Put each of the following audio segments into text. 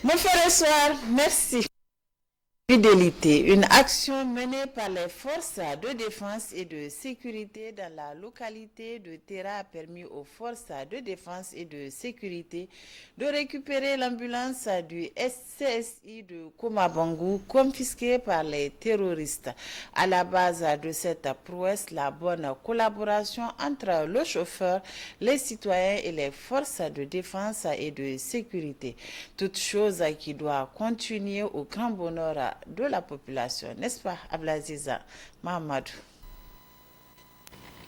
Mon frère et soeur, merci. Fidélité, une action menée par les forces de défense et de sécurité dans la localité de Terra a permis aux forces de défense et de sécurité de récupérer l'ambulance du SCSI de Komabangu confisquée par les terroristes. À la base de cette prouesse, la bonne collaboration entre le chauffeur, les citoyens et les forces de défense et de sécurité. Toute chose qui doit continuer au grand bonheur de la population, n'est-ce pas, Ablaziza Mahamadou?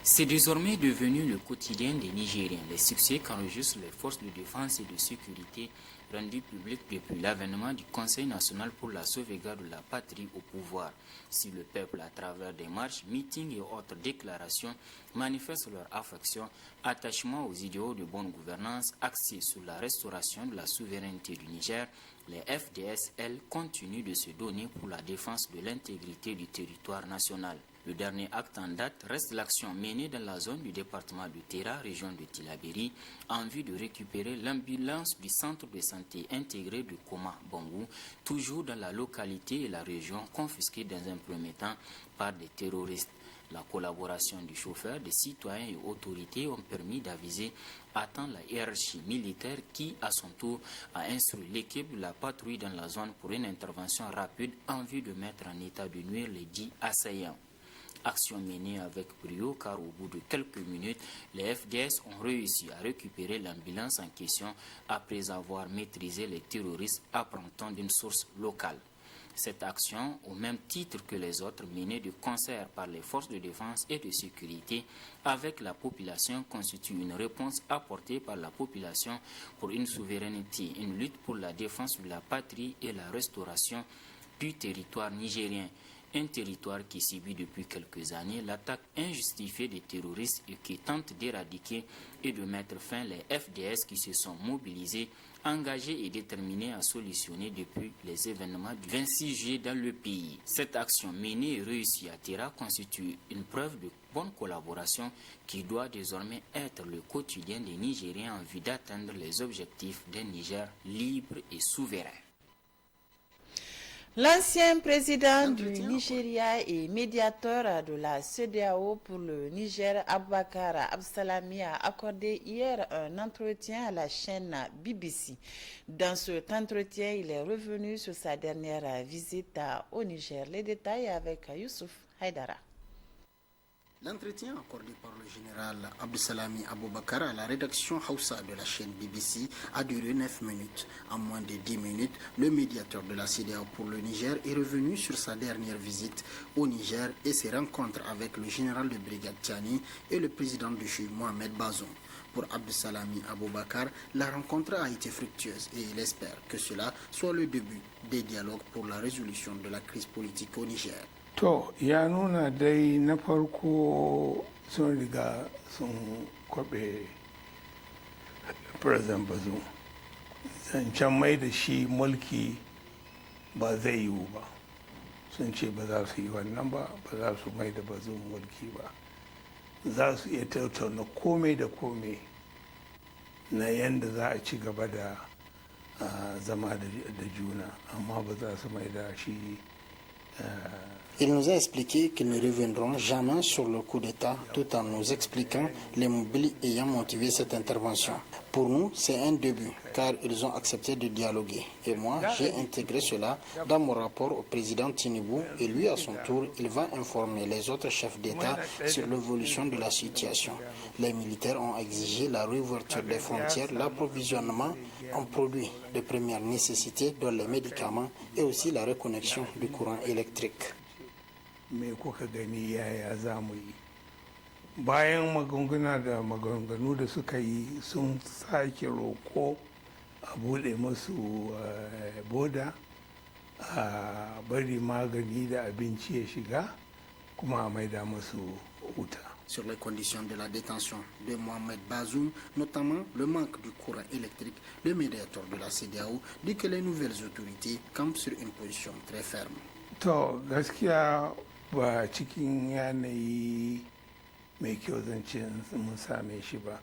C'est désormais devenu le quotidien des Nigériens. Les succès qu'enregistrent les forces de défense et de sécurité rendus publics depuis l'avènement du Conseil national pour la sauvegarde de la patrie au pouvoir. Si le peuple, à travers des marches, meetings et autres déclarations, manifeste leur affection, attachement aux idéaux de bonne gouvernance axés sur la restauration de la souveraineté du Niger, les FDSL continuent de se donner pour la défense de l'intégrité du territoire national. Le dernier acte en date reste l'action menée dans la zone du département de Terra, région de Tillabéri, en vue de récupérer l'ambulance du centre de santé intégré de Koma Bangu, toujours dans la localité et la région confisquée dans un premier temps par des terroristes. La collaboration du chauffeur, des citoyens et autorités ont permis d'aviser à temps la hiérarchie militaire qui, à son tour, a instruit l'équipe de la patrouille dans la zone pour une intervention rapide en vue de mettre en état de nuire les dits assaillants. Action menée avec brio car au bout de quelques minutes, les FDS ont réussi à récupérer l'ambulance en question après avoir maîtrisé les terroristes apparentant d'une source locale. Cette action, au même titre que les autres menées de concert par les forces de défense et de sécurité avec la population, constitue une réponse apportée par la population pour une souveraineté, une lutte pour la défense de la patrie et la restauration du territoire nigérien. Un territoire qui subit depuis quelques années l'attaque injustifiée des terroristes et qui tente d'éradiquer et de mettre fin les FDS qui se sont mobilisés, engagés et déterminés à solutionner depuis les événements du 26 juillet dans le pays. Cette action menée et réussie à Terra constitue une preuve de bonne collaboration qui doit désormais être le quotidien des Nigériens en vue d'atteindre les objectifs d'un Niger libre et souverain. L'ancien président du Nigeria et médiateur de la CEDEAO pour le Niger, Abubakar Absalami, a accordé hier un entretien à la chaîne BBC. Dans cet entretien, il est revenu sur sa dernière visite au Niger. Les détails avec Youssouf Haidara. L'entretien accordé par le général Abdessalami Aboubakar à la rédaction Hausa de la chaîne BBC a duré 9 minutes. En moins de 10 minutes, le médiateur de la CEDEAO pour le Niger est revenu sur sa dernière visite au Niger et ses rencontres avec le général de brigade Tchani et le président du CHU Mohamed Bazoum. Pour Abdessalami Aboubakar, la rencontre a été fructueuse et il espère que cela soit le début des dialogues pour la résolution de la crise politique au Niger. To ya nuna dai na farko sun riga sun kwabe president Bazoum zancen mai da shi mulki ba zai yiwu ba sun ce ba za su yi wannan ba za su mai da Bazoum mulki ba za su iya tattauna komai da komai na yadda za a ci gaba da zama da juna amma ba za su mai da shi Il nous a expliqué qu'ils ne reviendront jamais sur le coup d'État tout en nous expliquant les mobiles ayant motivé cette intervention. Pour nous, c'est un début car ils ont accepté de dialoguer. Et moi, j'ai intégré cela dans mon rapport au président Tinubu et lui, à son tour, il va informer les autres chefs d'État sur l'évolution de la situation. Les militaires ont exigé la réouverture des frontières, l'approvisionnement en produits de première nécessité, dont les médicaments et aussi la reconnexion du courant électrique. Me kuka gani yaya za mu yi bayan maganganu da suka yi sun sake roƙo a buɗe musu boda a bari magani da abinci ya shiga kuma a maida musu wuta. Sur les conditions de la détention de Mohamed Bazoum, notamment le manque du courant électrique, le médiateur de la CEDEAO dit que les nouvelles autorités campent sur une position très ferme. To gaskiya ba cikin yanayi mai kyau zance mun same shi ba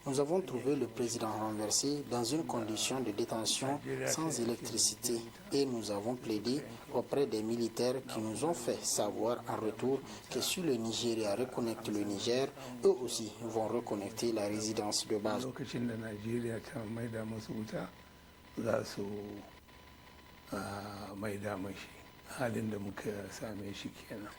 Nous avons trouvé le président renversé dans une condition de détention sans électricité et nous avons plaidé auprès des militaires qui nous ont fait savoir en retour que si le Nigeria reconnecte le Niger, eux aussi vont reconnecter la résidence de base.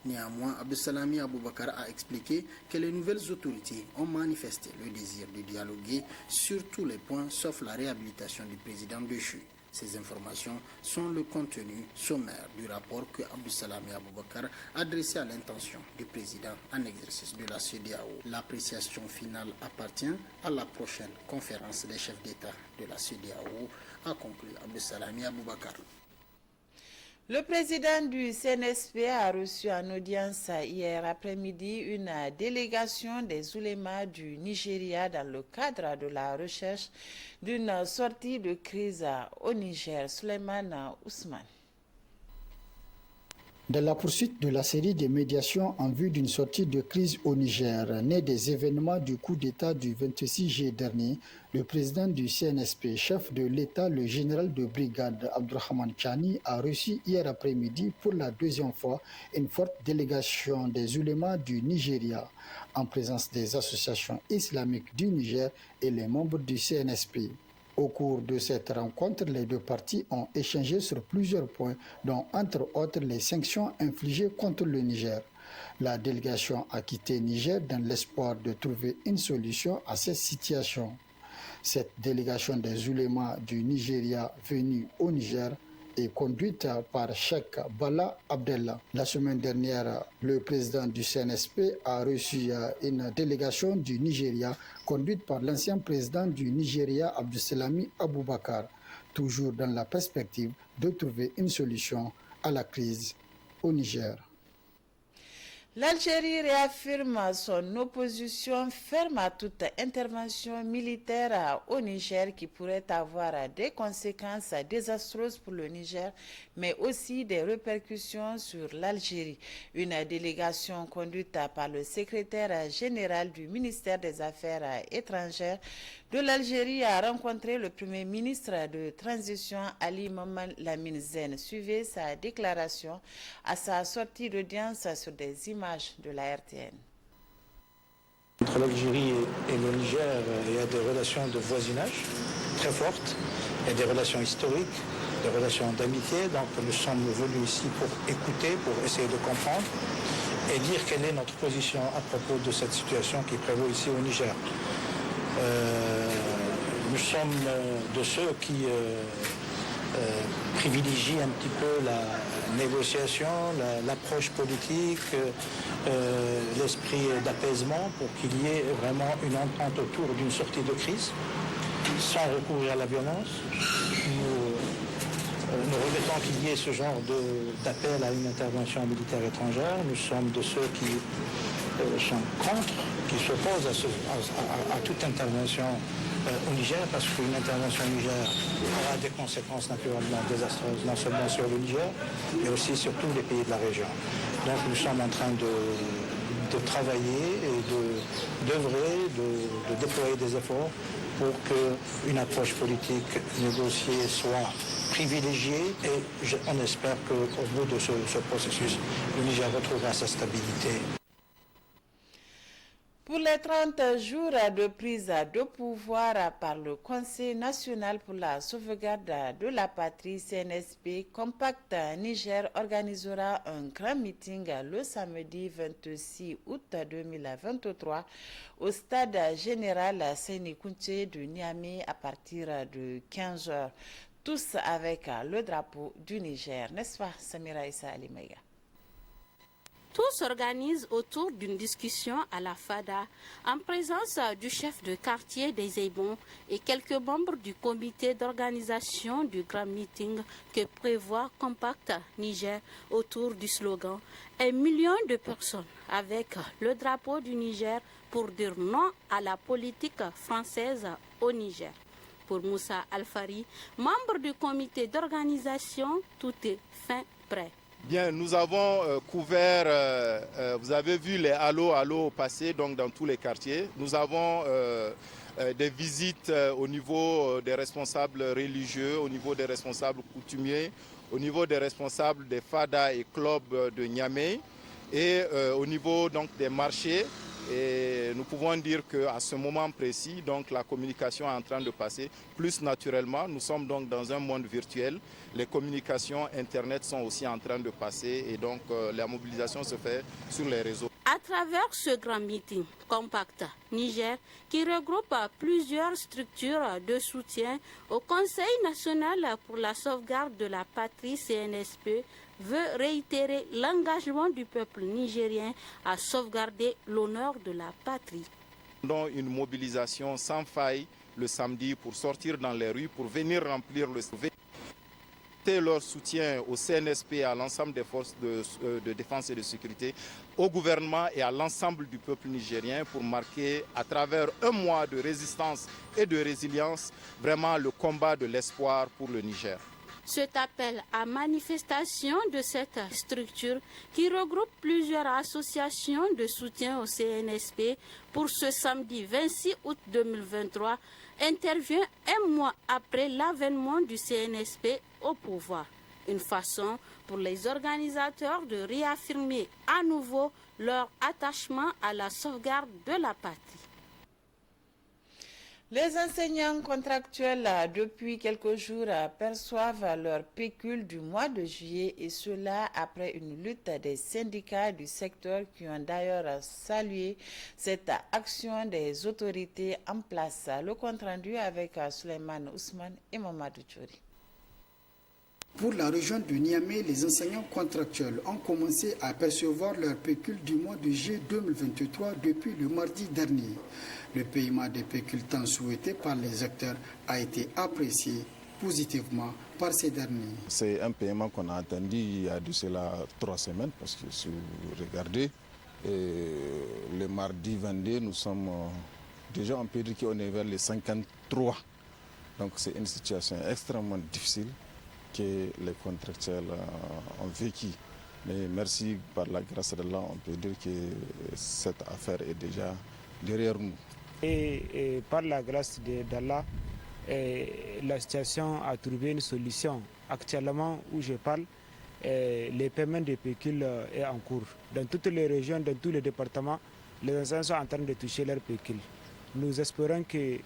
Néanmoins, Abdessalami Aboubakar a expliqué que les nouvelles autorités ont manifesté le désir de dialoguer sur tous les points sauf la réhabilitation du président déchu. Ces informations sont le contenu sommaire du rapport que Abdessalami Aboubakar a dressé à l'intention du président en exercice de la CEDEAO. L'appréciation finale appartient à la prochaine conférence des chefs d'État de la CEDEAO, a conclu Abdessalami Aboubakar. Le président du CNSP a reçu en audience hier après-midi une délégation des oulémas du Nigeria dans le cadre de la recherche d'une sortie de crise au Niger. Souleymane Ousmane. Dans la poursuite de la série de médiations en vue d'une sortie de crise au Niger, née des événements du coup d'État du 26 juillet dernier, le président du CNSP, chef de l'État, le général de brigade Abdourahmane Tchani, a reçu hier après-midi pour la deuxième fois une forte délégation des oulémas du Nigeria, en présence des associations islamiques du Niger et les membres du CNSP. Au cours de cette rencontre, les deux parties ont échangé sur plusieurs points, dont entre autres les sanctions infligées contre le Niger. La délégation a quitté Niger dans l'espoir de trouver une solution à cette situation. Cette délégation des oulémas du Nigeria venue au Niger est conduite par Cheikh Bala Abdallah. La semaine dernière, le président du CNSP a reçu une délégation du Nigeria conduite par l'ancien président du Nigeria, Abdessalami Aboubakar, toujours dans la perspective de trouver une solution à la crise au Niger. L'Algérie réaffirme son opposition ferme à toute intervention militaire au Niger qui pourrait avoir des conséquences désastreuses pour le Niger, mais aussi des répercussions sur l'Algérie. Une délégation conduite par le secrétaire général du ministère des Affaires étrangères de l'Algérie a rencontré le premier ministre de transition Ali Mohamed Lamine Zen. Suivez sa déclaration à sa sortie d'audience sur des images de la RTN. Entre l'Algérie et le Niger, il y a des relations de voisinage très fortes, et des relations historiques, des relations d'amitié. Donc nous sommes venus ici pour écouter, pour essayer de comprendre et dire quelle est notre position à propos de cette situation qui prévaut ici au Niger. Nous sommes de ceux qui privilégient un petit peu la négociation, l'approche politique, l'esprit d'apaisement pour qu'il y ait vraiment une entente autour d'une sortie de crise, sans recourir à la violence. Nous regrettons qu'il y ait ce genre d'appel à une intervention militaire étrangère. Nous sommes de ceux qui sont contre, qui s'opposent à toute intervention au Niger, parce qu'une intervention au Niger aura des conséquences naturellement désastreuses, non seulement sur le Niger, mais aussi sur tous les pays de la région. Donc nous sommes en train de travailler et d'œuvrer, de déployer des efforts pour qu'une approche politique négociée soit privilégiée, et on espère qu'au bout de ce processus, le Niger retrouvera sa stabilité. Pour les 30 jours de prise de pouvoir par le Conseil national pour la sauvegarde de la patrie CNSP, Compact Niger organisera un grand meeting le samedi 26 août 2023 au stade général Séné-Kountché de Niamey à partir de 15h, tous avec le drapeau du Niger. N'est-ce pas, Samira Issa Alimaïga? Tout s'organise autour d'une discussion à la FADA en présence du chef de quartier des Eibons et quelques membres du comité d'organisation du grand meeting que prévoit Compact Niger autour du slogan « 1 million de personnes avec le drapeau du Niger pour dire non à la politique française au Niger ». Pour Moussa Alfari, membre du comité d'organisation, tout est fin prêt. Bien, nous avons couvert, vous avez vu les allo passer donc dans tous les quartiers. Nous avons des visites au niveau des responsables religieux, au niveau des responsables coutumiers, au niveau des responsables des FADA et clubs de Niamey et au niveau donc des marchés. Et nous pouvons dire qu'à ce moment précis, donc, la communication est en train de passer plus naturellement. Nous sommes donc dans un monde virtuel. Les communications Internet sont aussi en train de passer et donc la mobilisation se fait sur les réseaux. À travers ce grand meeting compact Niger, qui regroupe plusieurs structures de soutien au Conseil national pour la sauvegarde de la patrie CNSP, veut réitérer l'engagement du peuple nigérien à sauvegarder l'honneur de la patrie. Nous avons une mobilisation sans faille le samedi pour sortir dans les rues, pour venir remplir le leur soutien au CNSP, à l'ensemble des forces de défense et de sécurité, au gouvernement et à l'ensemble du peuple nigérien pour marquer à travers un mois de résistance et de résilience vraiment le combat de l'espoir pour le Niger. Cet appel à manifestation de cette structure qui regroupe plusieurs associations de soutien au CNSP pour ce samedi 26 août 2023 intervient un mois après l'avènement du CNSP au pouvoir. Une façon pour les organisateurs de réaffirmer à nouveau leur attachement à la sauvegarde de la patrie. Les enseignants contractuels, depuis quelques jours, perçoivent leur pécule du mois de juillet et cela après une lutte des syndicats du secteur qui ont d'ailleurs salué cette action des autorités en place. Le compte rendu avec Suleiman Ousmane et Mamadou Tchouri. Pour la région de Niamey, les enseignants contractuels ont commencé à percevoir leur pécule du mois de juillet 2023 depuis le mardi dernier. Le paiement des pécules tant souhaité par les acteurs a été apprécié positivement par ces derniers. C'est un paiement qu'on a attendu il y a de cela 3 semaines parce que si vous regardez, le mardi 22, nous sommes déjà, on peut dire qu'on est vers les 53. Donc c'est une situation extrêmement difficile que les contractuels ont vécu. Mais merci, par la grâce d'Allah, on peut dire que cette affaire est déjà derrière nous. Et par la grâce d'Allah, la situation a trouvé une solution. Actuellement, où je parle, les paiements des pécules est en cours. Dans toutes les régions, dans tous les départements, les enseignants sont en train de toucher leurs pécules. Nous espérons qu'il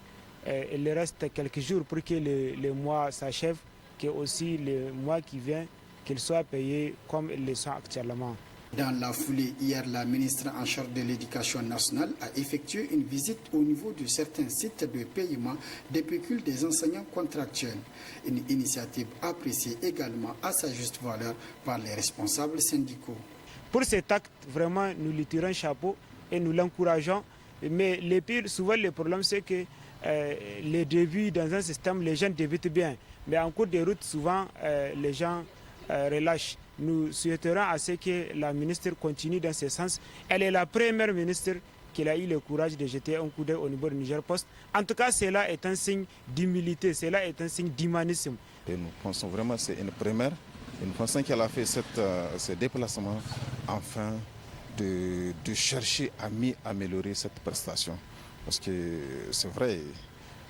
reste quelques jours pour que le mois s'achève, que aussi le mois qui vient, qu'ils soient payés comme ils le sont actuellement. Dans la foulée, hier, la ministre en charge de l'Éducation nationale a effectué une visite au niveau de certains sites de paiement des pécules des enseignants contractuels. Une initiative appréciée également à sa juste valeur par les responsables syndicaux. Pour cet acte, vraiment, nous lui tirons chapeau et nous l'encourageons. Mais souvent, le problème, c'est que les débuts dans un système, les gens débutent bien. Mais en cours de route, souvent, les gens relâchent. Nous souhaiterons à ce que la ministre continue dans ce sens. Elle est la première ministre qui a eu le courage de jeter un coup d'œil au niveau de Niger Post. En tout cas, cela est un signe d'humilité, cela est un signe d'humanisme. Et nous pensons vraiment que c'est une première. Et nous pensons qu'elle a fait ce déplacement afin de chercher à mieux améliorer cette prestation. Parce que c'est vrai,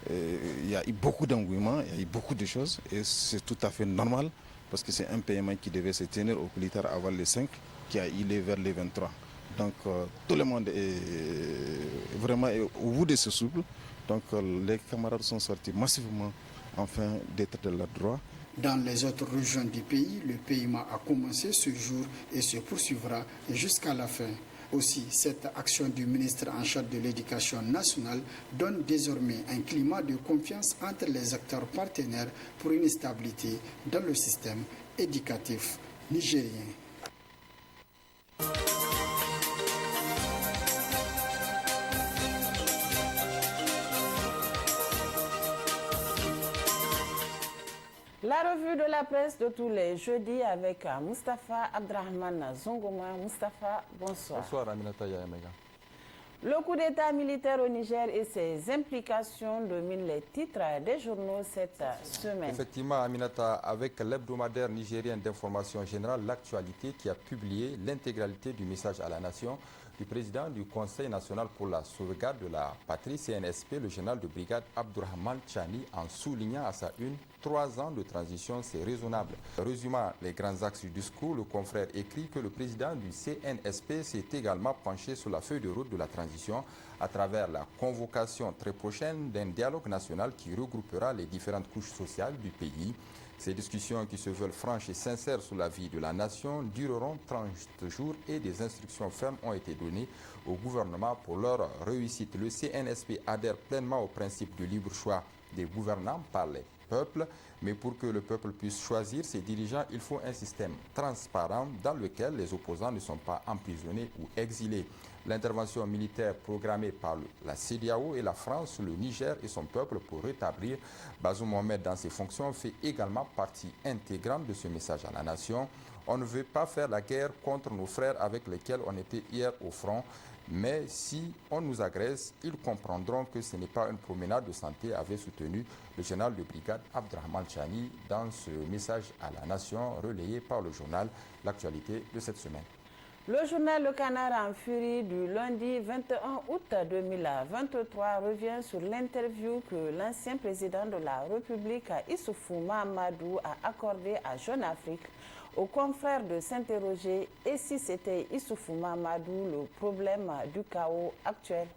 il y a eu beaucoup d'engouement, il y a eu beaucoup de choses et c'est tout à fait normal. Parce que c'est un paiement qui devait se tenir au plus tard avant les 5, qui a eu vers les 23. Donc tout le monde est vraiment au bout de ce souffle. Donc les camarades sont sortis massivement afin d'être de leur droit. Dans les autres régions du pays, le paiement a commencé ce jour et se poursuivra jusqu'à la fin. Aussi, cette action du ministre en charge de l'Éducation nationale donne désormais un climat de confiance entre les acteurs partenaires pour une stabilité dans le système éducatif nigérien. La revue de la presse de tous les jeudis avec Mustapha Abdrahman Zongoma. Mustapha, bonsoir. Bonsoir Aminata Yaemega. Le coup d'État militaire au Niger et ses implications dominent les titres des journaux cette semaine. Effectivement, Aminata, avec l'hebdomadaire nigérien d'information générale, l'actualité qui a publié l'intégralité du message à la nation du président du Conseil national pour la sauvegarde de la patrie, CNSP, le général de brigade Abdourahmane Tchani, en soulignant à sa une 3 ans de transition, c'est raisonnable. Résumant les grands axes du discours, le confrère écrit que le président du CNSP s'est également penché sur la feuille de route de la transition à travers la convocation très prochaine d'un dialogue national qui regroupera les différentes couches sociales du pays. Ces discussions qui se veulent franches et sincères sur la vie de la nation dureront 30 jours et des instructions fermes ont été données au gouvernement pour leur réussite. Le CNSP adhère pleinement au principe du libre choix des gouvernants par les peuples, mais pour que le peuple puisse choisir ses dirigeants, il faut un système transparent dans lequel les opposants ne sont pas emprisonnés ou exilés. L'intervention militaire programmée par la CEDEAO et la France, le Niger et son peuple pour rétablir Bazoum Mohamed dans ses fonctions fait également partie intégrante de ce message à la nation. On ne veut pas faire la guerre contre nos frères avec lesquels on était hier au front, mais si on nous agresse, ils comprendront que ce n'est pas une promenade de santé, avait soutenu le général de brigade Abdourahmane Tchani dans ce message à la nation relayé par le journal L'actualité de cette semaine. Le journal Le Canard en furie du lundi 21 août 2023 revient sur l'interview que l'ancien président de la République, Issoufou Mahamadou, a accordée à Jeune Afrique. Aux confrères de s'interroger et si c'était Issoufou Mahamadou le problème du chaos actuel.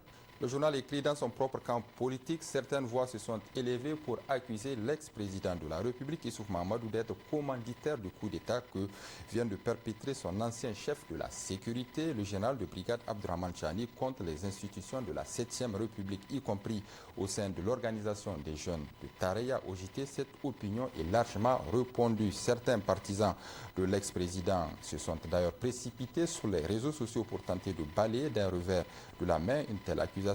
Le journal écrit dans son propre camp politique, certaines voix se sont élevées pour accuser l'ex-président de la République, Issoufou Mahamadou, d'être commanditaire du coup d'État que vient de perpétrer son ancien chef de la sécurité, le général de brigade Abdourahmane Tchani, contre les institutions de la 7e République, y compris au sein de l'organisation des jeunes de Tareya OJT. Cette opinion est largement répandue. Certains partisans de l'ex-président se sont d'ailleurs précipités sur les réseaux sociaux pour tenter de balayer d'un revers de la main une telle accusation.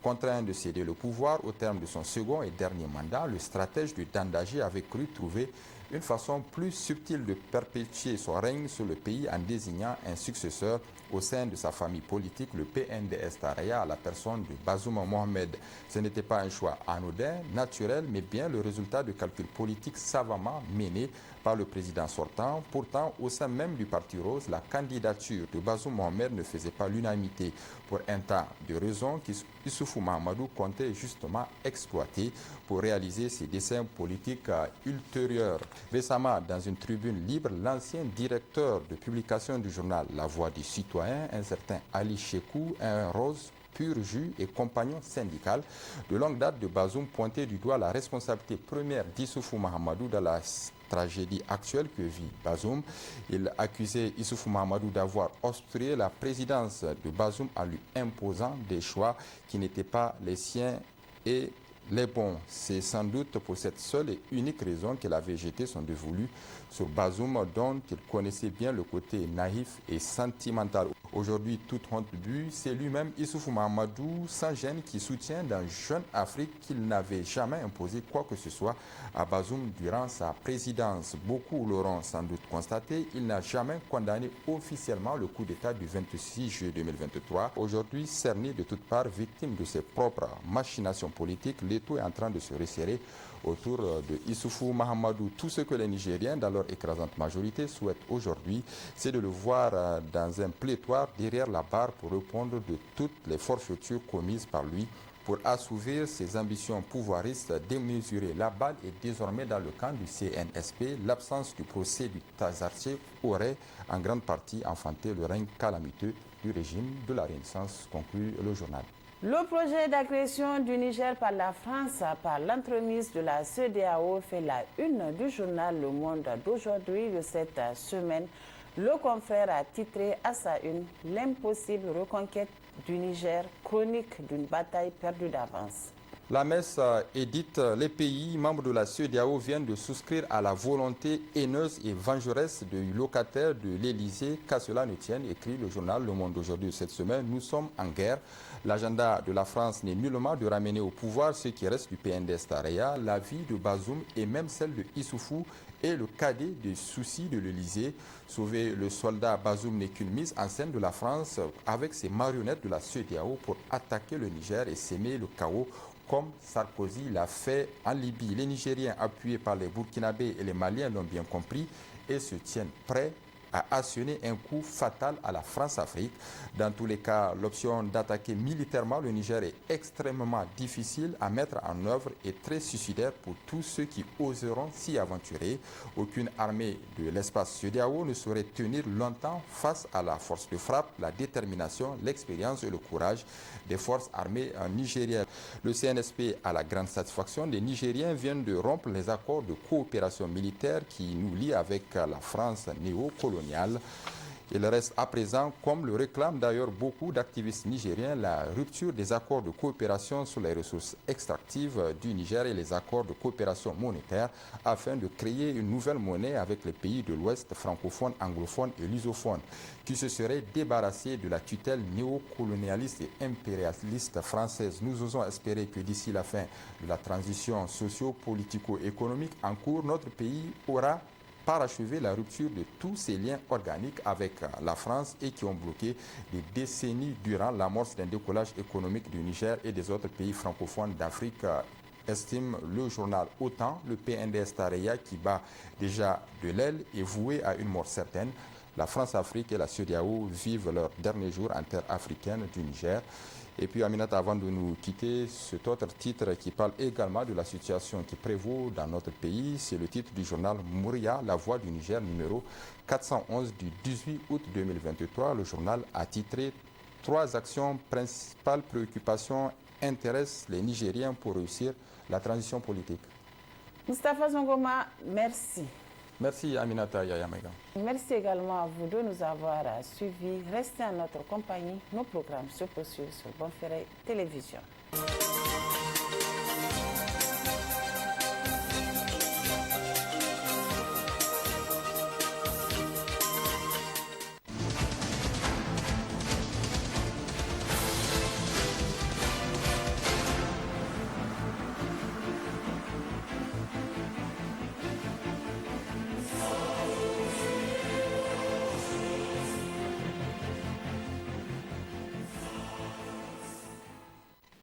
Contraint de céder le pouvoir au terme de son second et dernier mandat, le stratège du Dandaji avait cru trouver une façon plus subtile de perpétuer son règne sur le pays en désignant un successeur au sein de sa famille politique, le PNDS Tareya, à la personne de Bazoum Mohamed. Ce n'était pas un choix anodin, naturel, mais bien le résultat de calculs politiques savamment menés par le président sortant. Pourtant, au sein même du Parti Rose, la candidature de Bazoum Mohamed ne faisait pas l'unanimité pour un tas de raisons qu'Issoufou Mahamadou comptait justement exploiter pour réaliser ses desseins politiques ultérieurs. Récemment, dans une tribune libre, l'ancien directeur de publication du journal La Voix des Citoyens, un certain Ali Chekou, un rose pur jus et compagnon syndical de longue date de Bazoum, pointait du doigt la responsabilité première d'Issoufou Mahamadou dans la tragédie actuelle que vit Bazoum. Il accusait Issoufou Mahamadou d'avoir obstrué la présidence de Bazoum en lui imposant des choix qui n'étaient pas les siens et les bons. C'est sans doute pour cette seule et unique raison qu'il avait jeté son dévolu sur Bazoum, dont il connaissait bien le côté naïf et sentimental. Aujourd'hui, toute honte bue, c'est lui-même Issoufou Mahamadou, sans gêne, qui soutient dans Jeune Afrique qu'il n'avait jamais imposé quoi que ce soit à Bazoum durant sa présidence. Beaucoup l'auront sans doute constaté, il n'a jamais condamné officiellement le coup d'État du 26 juillet 2023. Aujourd'hui, cerné de toutes parts, victime de ses propres machinations politiques, l'étau est en train de se resserrer autour de Issoufou Mahamadou. Tout ce que les Nigériens, dans leur écrasante majorité, souhaitent aujourd'hui, c'est de le voir dans un pléthore derrière la barre pour répondre de toutes les forfaitures commises par lui pour assouvir ses ambitions pouvoiristes démesurées. La balle est désormais dans le camp du CNSP. L'absence du procès du Tazarché aurait en grande partie enfanté le règne calamiteux du régime de la Renaissance, conclut le journal. Le projet d'agression du Niger par la France par l'entremise de la CEDEAO fait la une du journal Le Monde d'aujourd'hui de cette semaine. Le confrère a titré à sa une « L'impossible reconquête du Niger, chronique d'une bataille perdue d'avance ». La messe édite, les pays membres de la CEDEAO viennent de souscrire à la volonté haineuse et vengeresse du locataire de l'Élysée, qu'à cela ne tienne, écrit le journal Le Monde d'aujourd'hui cette semaine. Nous sommes en guerre. L'agenda de la France n'est nullement de ramener au pouvoir ce qui reste du PNDS Tareya. La vie de Bazoum et même celle de Issoufou et le cadet des soucis de l'Élysée. Sauver le soldat Bazoum n'est qu'une mise en scène de la France avec ses marionnettes de la CEDEAO pour attaquer le Niger et s'aimer le chaos comme Sarkozy l'a fait en Libye. Les Nigériens, appuyés par les Burkinabés et les Maliens, l'ont bien compris et se tiennent prêts à asséner un coup fatal à la France-Afrique. Dans tous les cas, l'option d'attaquer militairement le Niger est extrêmement difficile à mettre en œuvre et très suicidaire pour tous ceux qui oseront s'y aventurer. Aucune armée de l'espace CEDEAO ne saurait tenir longtemps face à la force de frappe, la détermination, l'expérience et le courage des forces armées nigériennes. Le CNSP a la grande satisfaction. Les Nigériens viennent de rompre les accords de coopération militaire qui nous lient avec la France néocoloniale. Il reste à présent, comme le réclament d'ailleurs beaucoup d'activistes nigériens, la rupture des accords de coopération sur les ressources extractives du Niger et les accords de coopération monétaire afin de créer une nouvelle monnaie avec les pays de l'Ouest francophone, anglophone et lusophone qui se seraient débarrassés de la tutelle néocolonialiste et impérialiste française. Nous osons espérer que d'ici la fin de la transition socio-politico-économique en cours, notre pays aura parachever la rupture de tous ces liens organiques avec la France et qui ont bloqué des décennies durant l'amorce d'un décollage économique du Niger et des autres pays francophones d'Afrique, estime le journal OTAN. Le PNDS Tareya, qui bat déjà de l'aile, est voué à une mort certaine. La France-Afrique et la CEDEAO vivent leurs derniers jours en terre africaine du Niger. Et puis Aminata, avant de nous quitter, cet autre titre qui parle également de la situation qui prévaut dans notre pays, c'est le titre du journal Mouria, La Voix du Niger, numéro 411 du 18 août 2023. Le journal a titré « 3 actions principales préoccupations intéressent les Nigériens pour réussir la transition politique ». Moustapha Zongoma, merci. Merci Aminata Yayamega. Merci également à vous de nous avoir suivis. Restez en notre compagnie. Nos programmes se poursuivent sur Bonferré Télévision.